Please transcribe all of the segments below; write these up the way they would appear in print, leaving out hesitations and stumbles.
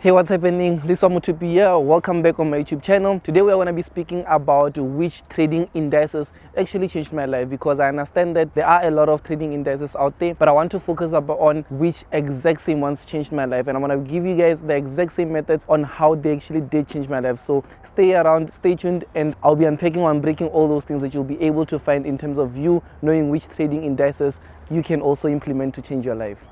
Hey, what's happening? Lesiba Mothupi here. Welcome back on my YouTube channel. Today we are going to be speaking about which trading indices actually changed my life, because I understand that there are a lot of trading indices out there, but I want to focus on which exact same ones changed my life, and I'm going to give you guys the exact same methods on how they actually did change my life. So stay around, stay tuned, and I'll be unpacking and breaking all those things that you'll be able to find in terms of you knowing which trading indices you can also implement to change your life.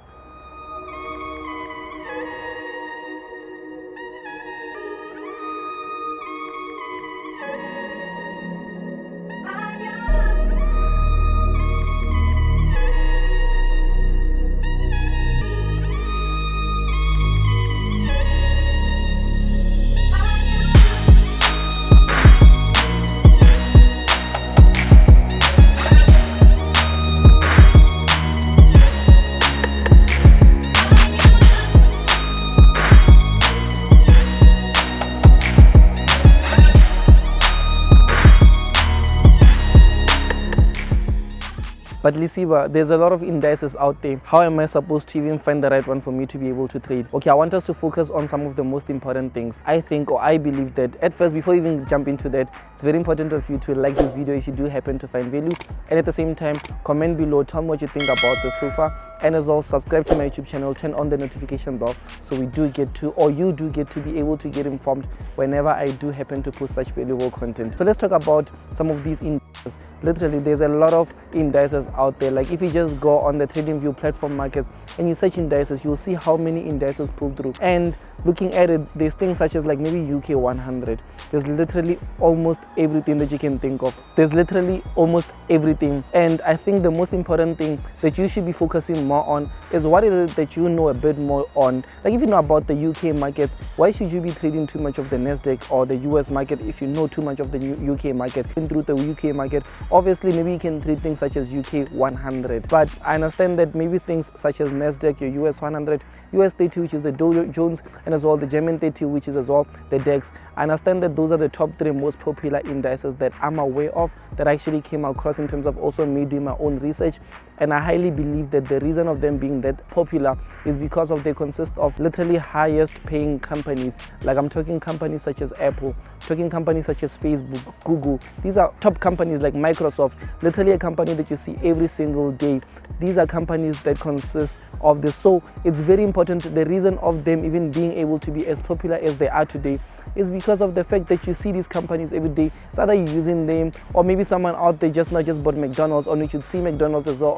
But Lesiba, there's a lot of indices out there. How am I supposed to even find the right one for me to be able to trade? Okay, I want us to focus on some of the most important things. I think, or I believe that at first, before you even jump into that, it's very important of you to like this video if you do happen to find value. And at the same time, comment below, tell me what you think about this so far. And as well, subscribe to my YouTube channel, turn on the notification bell so we do get to, or you do get to be able to get informed whenever I do happen to post such valuable content. So let's talk about some of these indices. Literally, there's a lot of indices out there. Like if you just go on the TradingView platform markets and you search indices, you'll see how many indices pull through. And looking at it, there's things such as like maybe UK 100. There's literally almost everything that you can think of. There's literally almost everything. And I think the most important thing that you should be focusing more on is what is it that you know a bit more on. Like if you know about the UK markets, why should you be trading too much of the Nasdaq or the US market if you know too much of the UK market? Through the UK market, obviously maybe you can trade things such as UK 100, but I understand that maybe things such as Nasdaq, your US 100, US 30, which is the Dow Jones, and as well the German 30, which is as well the DAX. I understand that those are the top 3 most popular indices that I'm aware of, that I actually came across in terms of also me doing my own research. And I highly believe that the reason of them being that popular is because of they consist of literally highest paying companies. Like I'm talking companies such as Apple, talking companies such as Facebook, Google. These are top companies like Microsoft, literally a company that you see every single day. These are companies that consist of this. So it's very important. The reason of them even being able to be as popular as they are today is because of the fact that you see these companies every day. It's either you're using them, or maybe someone out there just bought McDonald's, or you should see McDonald's as well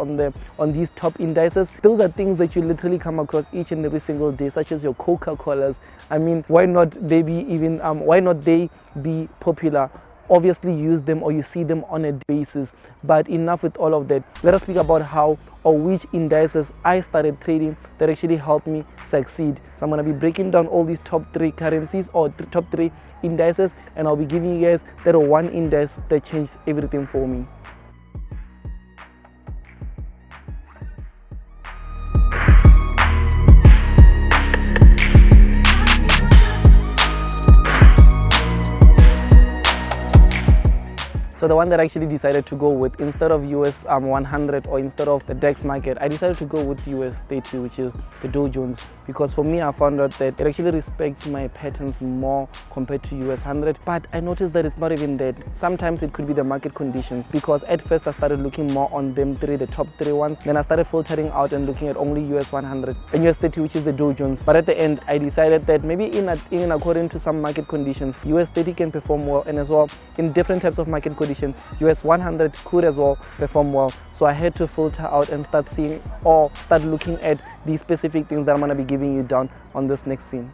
on these top indices. Those are things that you literally come across each and every single day, such as your Coca-Colas. I mean, why not they be popular? Obviously use them, or you see them on a basis. But enough with all of that. Let us speak about how or which indices I started trading that actually helped me succeed. So I'm going to be breaking down all these top 3 currencies or top 3 indices, and I'll be giving you guys that one index that changed everything for me. So the one that I actually decided to go with, instead of US 100 or instead of the DAX market, I decided to go with US 30, which is the Dow Jones, because for me I found out that it actually respects my patterns more compared to US 100. But I noticed that it's not even that. Sometimes it could be the market conditions, because at first I started looking more on them 3, the top 3 ones. Then I started filtering out and looking at only US 100 and US 30, which is the Dow Jones. But at the end, I decided that maybe in according to some market conditions, US 30 can perform well, and as well in different types of market conditions, US 100 could as well perform well. So I had to filter out and start seeing or start looking at these specific things that I'm going to be giving you down on this next scene.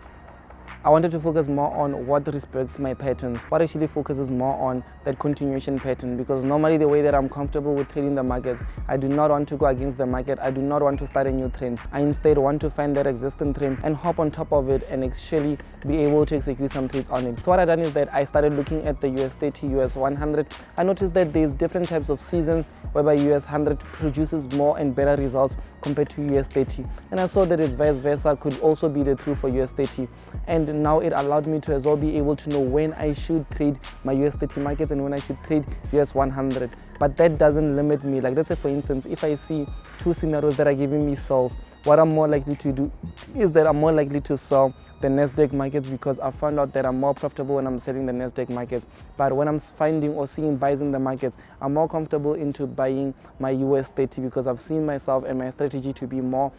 I wanted to focus more on what respects my patterns, what actually focuses more on that continuation pattern, because normally the way that I'm comfortable with trading the markets, I do not want to go against the market. I do not want to start a new trend. I instead want to find that existing trend and hop on top of it and actually be able to execute some trades on it. So what I done is that I started looking at the US 30, US 100. I noticed that there's different types of seasons whereby US 100 produces more and better results compared to US 30. And I saw that it's vice versa could also be the truth for US 30. And now it allowed me to as well be able to know when I should trade my US 30 markets and when I should trade US 100. But that doesn't limit me. Like let's say for instance, if I see two scenarios that are giving me sells, what I'm more likely to do is that I'm more likely to sell the Nasdaq markets, because I found out that I'm more profitable when I'm selling the Nasdaq markets. But when I'm finding or seeing buys in the markets, I'm more comfortable into buying my US 30, because I've seen myself and my strategy to be more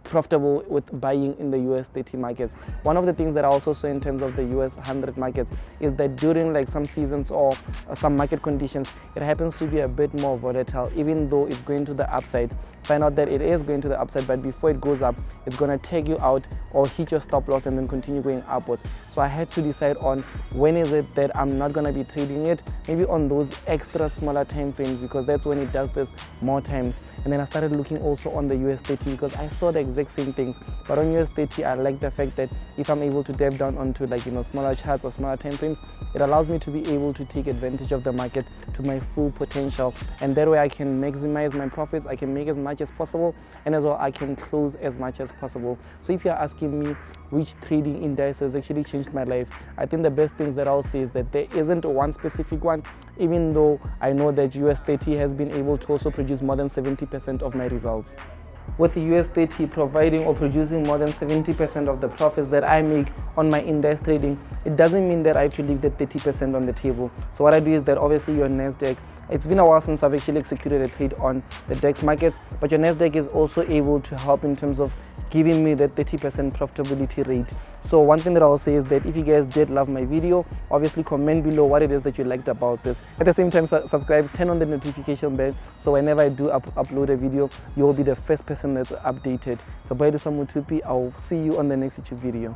profitable with buying in the US 30 markets. One of the things that I also saw in terms of the US 100 markets is that during like some seasons or some market conditions, it happens to be a bit more volatile, even though it's going to the upside. Find out that it is going to the upside, but before it goes up, it's going to take you out or hit your stop loss and then continue going upwards. So I had to decide on when is it that I'm not going to be trading it, maybe on those extra smaller time frames, because that's when it does this more times. And then I started looking also on the US 30, because I saw the exact same things. But on US 30, I like the fact that if I'm able to dive down onto like, smaller charts or smaller time frames, it allows me to be able to take advantage of the market to my full potential. And that way I can maximize my profits, I can make as much as possible, and as well I can close as much as possible. So if you're asking me which trading index has actually changed my life, I think the best things that I'll say is that there isn't one specific one, even though I know that US 30 has been able to also produce more than 70% of my results. With the US 30 providing or producing more than 70% of the profits that I make on my index trading, it doesn't mean that I have to leave the 30% on the table. So what I do is that obviously your Nasdaq, it's been a while since I've actually executed a trade on the DAX markets, but your Nasdaq is also able to help in terms of giving me that 30% profitability rate. So one thing that I'll say is that if you guys did love my video, obviously comment below what it is that you liked about this. At the same time, subscribe, turn on the notification bell, so whenever I do upload a video, you will be the first person that's updated. So by this, I'm Mothupi. I'll see you on the next YouTube video.